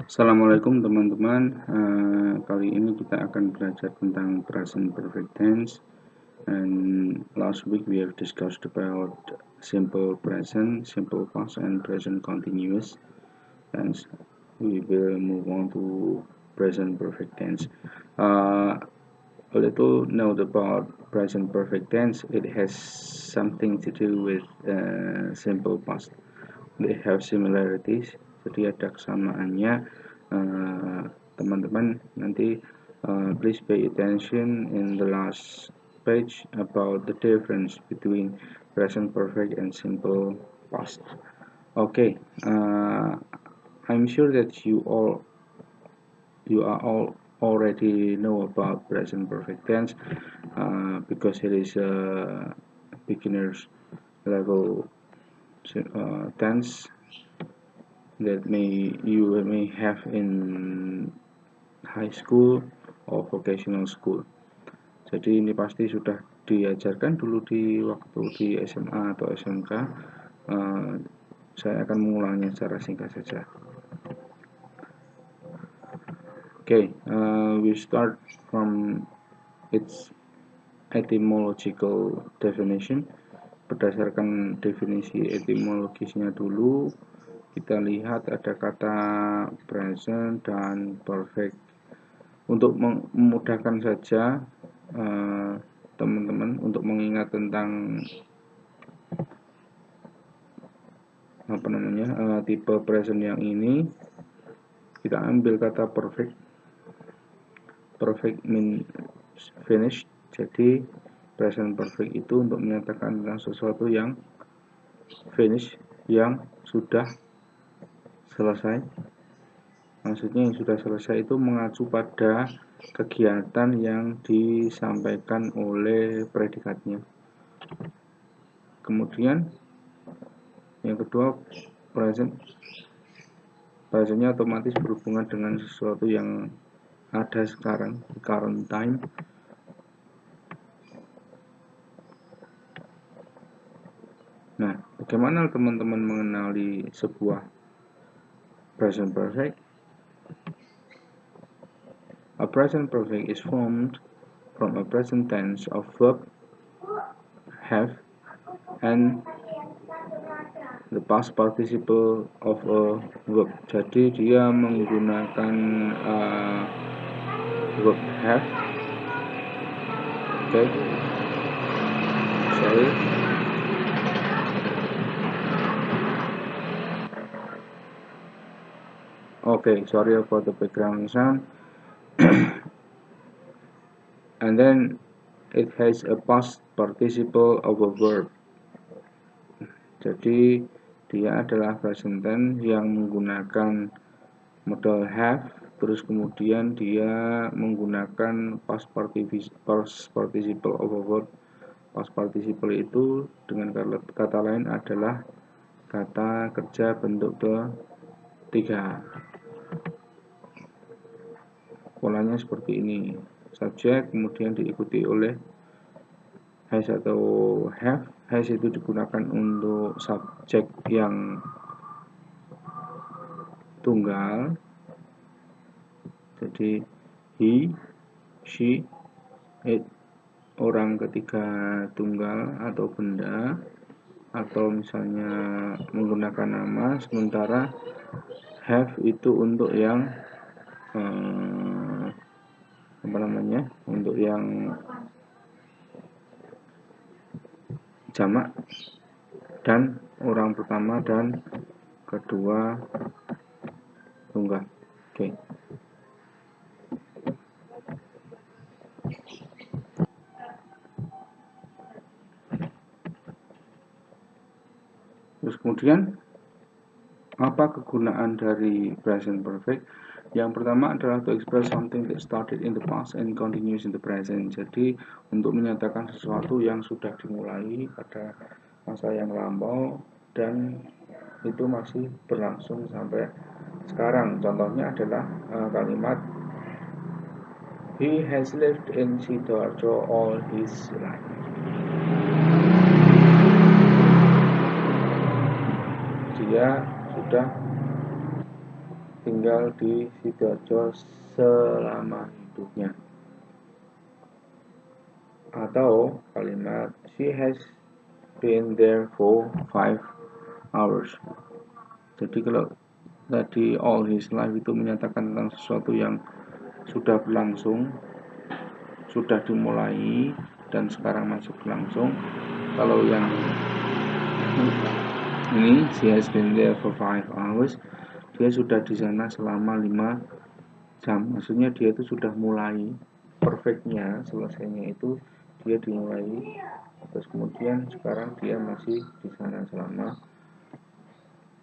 Assalamualaikum teman-teman. Kali ini kita akan belajar tentang present perfect tense. And last week we have discussed about simple present, simple past, and present continuous tense. We will move on to present perfect tense. A little note about present perfect tense. It has something to do with simple past. They have similarities, jadi ada kesamaannya. Teman-teman nanti please pay attention in the last page about the difference between present perfect and simple past. Okay, I'm sure that you are all already know about present perfect tense because it is a beginner's level tense that you may have in high school or vocational school. Jadi ini pasti sudah diajarkan dulu di waktu di SMA atau SMK. Saya akan mengulangnya secara singkat saja. Okay, we start from its etymological definition. Berdasarkan definisi etimologisnya dulu, kita lihat ada kata present dan perfect. Untuk memudahkan saja teman-teman untuk mengingat tentang tipe present yang ini, kita ambil kata perfect. Perfect means finished. Jadi present perfect itu untuk menyatakan tentang sesuatu yang finish, yang sudah selesai. Maksudnya yang sudah selesai itu mengacu pada kegiatan yang disampaikan oleh predikatnya. Kemudian yang kedua, presentnya otomatis berhubungan dengan sesuatu yang ada sekarang, current time. Nah, bagaimana teman-teman mengenali sebuah present perfect? A present perfect is formed from a present tense of verb have and the past participle of a verb. Jadi dia menggunakan verb have. Okay, sorry. Okay, sorry about the background sound. And then it has a past participle of a verb. Jadi dia adalah present tense yang menggunakan modal have, terus kemudian dia menggunakan past participle of a verb. Past participle itu dengan kata lain adalah kata kerja bentuk ketiga. Polanya seperti ini. Subjek kemudian diikuti oleh has atau have. Has itu digunakan untuk subjek yang tunggal. Jadi he, she, it, orang ketiga tunggal atau benda, atau misalnya menggunakan nama. Sementara have itu untuk yang untuk yang jamak dan orang pertama dan kedua tunggal. Oke. Terus kemudian apa kegunaan dari present perfect? Yang pertama adalah to express something that started in the past and continues in the present. Jadi untuk menyatakan sesuatu yang sudah dimulai pada masa yang lampau dan itu masih berlangsung sampai sekarang. Contohnya adalah kalimat he has lived in Sidoarjo all his life. Dia sudah tinggal di Sidoarjo selama hidupnya. Atau kalimat she has been there for 5 hours. Jadi kalau tadi all his life itu menyatakan tentang sesuatu yang sudah berlangsung, sudah dimulai dan sekarang masih berlangsung. Kalau yang ini she has been there for 5 hours, dia sudah di sana selama 5 jam. Maksudnya dia itu sudah mulai perfectnya, selesainya itu dia dimulai, terus kemudian sekarang dia masih di sana selama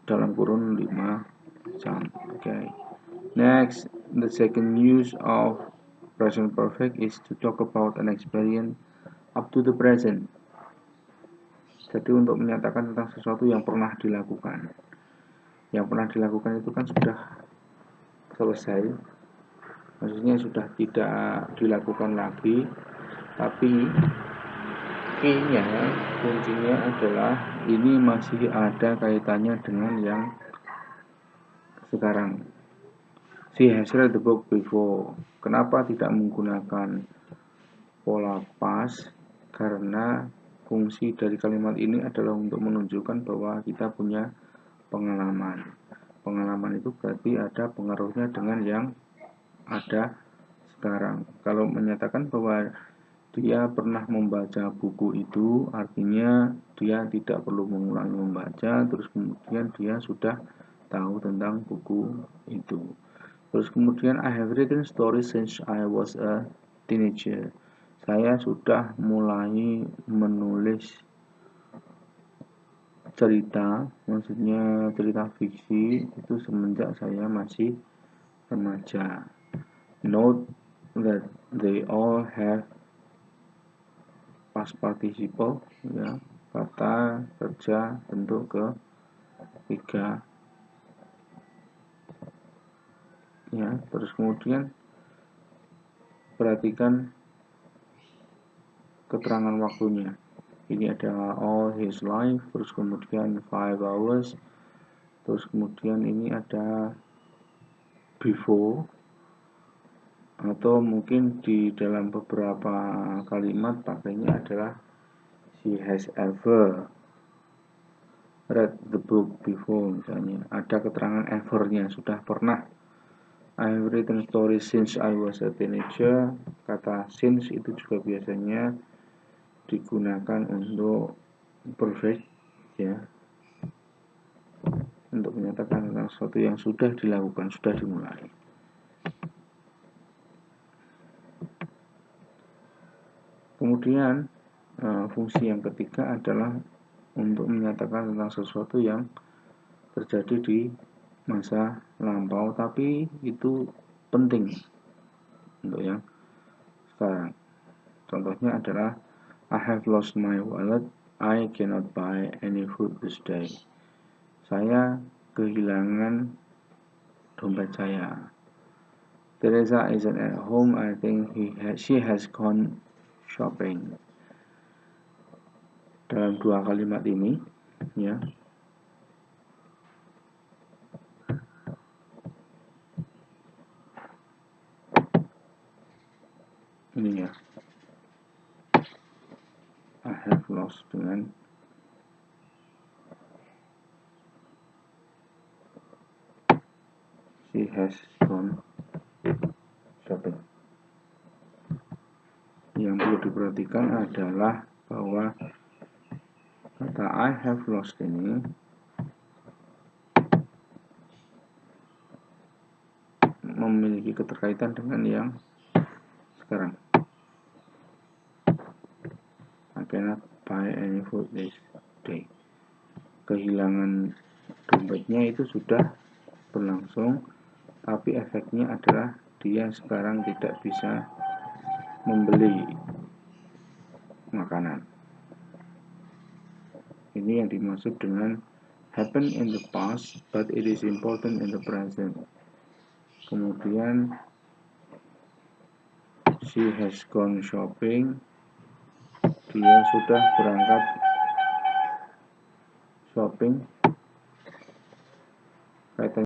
dalam kurun 5 jam. Okay. Next, the second use of present perfect is to talk about an experience up to the present. Jadi untuk menyatakan tentang sesuatu yang pernah dilakukan. Yang pernah dilakukan itu kan sudah selesai, maksudnya sudah tidak dilakukan lagi, tapi key-nya, kuncinya adalah ini masih ada kaitannya dengan yang sekarang. She has read the book before. Kenapa tidak menggunakan pola past? Karena fungsi dari kalimat ini adalah untuk menunjukkan bahwa kita punya pengalaman. Pengalaman itu berarti ada pengaruhnya dengan yang ada sekarang. Kalau menyatakan bahwa dia pernah membaca buku itu, artinya dia tidak perlu mengulangi membaca, terus kemudian dia sudah tahu tentang buku itu. Terus kemudian I have written stories since I was a teenager. Saya sudah mulai menulis cerita, maksudnya cerita fiksi itu semenjak saya masih remaja. Note that they all have past participle, ya, kata kerja bentuk ketiga, ya. Terus kemudian perhatikan keterangan waktunya. Ini adalah all his life, terus kemudian 5 hours, terus kemudian ini ada before, atau mungkin di dalam beberapa kalimat pakainya adalah she has ever read the book before, misalnya ada keterangan evernya, sudah pernah. I have written stories since I was a teenager. Kata since itu juga biasanya digunakan untuk perfect, ya, untuk menyatakan tentang sesuatu yang sudah dilakukan, sudah dimulai. Kemudian fungsi yang ketiga adalah untuk menyatakan tentang sesuatu yang terjadi di masa lampau, tapi itu penting untuk yang sekarang. Contohnya adalah I have lost my wallet, I cannot buy any food this day. Saya kehilangan dompet saya. Teresa isn't at home, I think she has gone shopping. Dalam dua kalimat ini, ya, ini ya, I have lost dengan she has gone shopping. Yang perlu diperhatikan adalah bahwa kata I have lost ini memiliki keterkaitan dengan yang sekarang. I cannot buy any food this day. Kehilangan dompetnya itu sudah berlangsung, tapi efeknya adalah dia sekarang tidak bisa membeli makanan. Ini yang dimaksud dengan happen in the past, but it is important in the present. Kemudian she has gone shopping, dia sudah berangkat shopping. Kaitannya